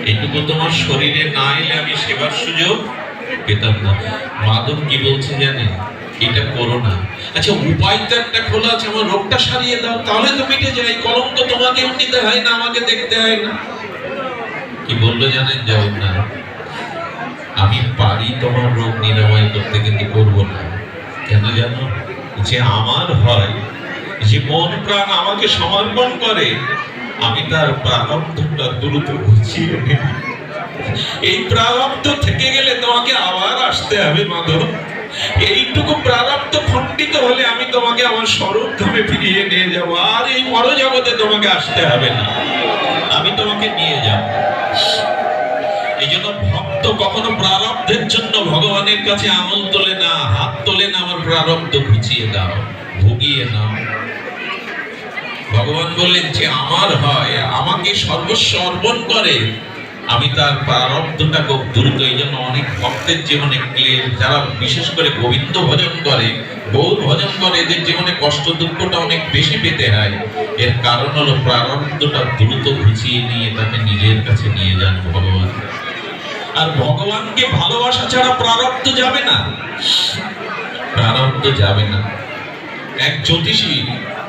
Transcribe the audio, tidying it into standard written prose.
এইটুকু তোমার শরীরে না এলে আমি সেবার সুযোগ পেতাম না। মাধব কি বলছে জানে, এটা করো না। আচ্ছা উপায় তো একটা খোলা আছে, আমার রোগটা সারিয়ে দাও, তাহলে তো মিটে যায়। কলঙ্ক তোমাকেও নিতে হয় না, আমাকে দেখতে হয় না। কি বললো জানেন যাও না, আমি পারি তোমার রোগ নিরাময় করতে, কিন্তু করবো না। কেন জানো? যে আমার হয়, যে মন প্রাণ আমাকে সমর্পণ করে, আমি তার প্রারব্ধটা দ্রুত ঘুচিয়ে নেব। এই প্রারব্ধ থেকে গেলে তোমাকে আবার আসতে হবে মাধব। এইটুকু প্রারব্ধ খণ্ডিত হলে আমি তোমাকে আমার স্বরূপ ধামে ফিরিয়ে নিয়ে যাব, আর এই মর জগতে তোমাকে আসতে হবে না, আমি তোমাকে নিয়ে যাব। এই জন্য ভক্ত কখনো প্রারব্ধের জন্য ভগবানের কাছে আঙুল তোলে না, হাত তোলে না, আমার প্রারব্ধ ঘুচিয়ে দাও, ভুগিয়ে নাও। ভগবান বললেন যে আমার হয়, আমাকে সর্বস্ব অর্পণ করে, আমি তার প্রারব্ধটা খুব দ্রুত। এই জন্য অনেক ভক্তের জীবনে ক্লেশ, যারা বিশেষ করে গোবিন্দ ভজন করে, গৌর ভজন করে, এদের জীবনে কষ্ট দুঃখটা অনেক বেশি পেতে হয়। এর কারণ হলো প্রারব্ধটা দ্রুত ঘুচিয়ে নিয়ে তাকে নিজের কাছে নিয়ে যান ভগবান। আর ভগবানকে ভালোবাসা ছাড়া প্রারব্ধ যাবে না, প্রারব্ধ যাবে না। এক জ্যোতিষী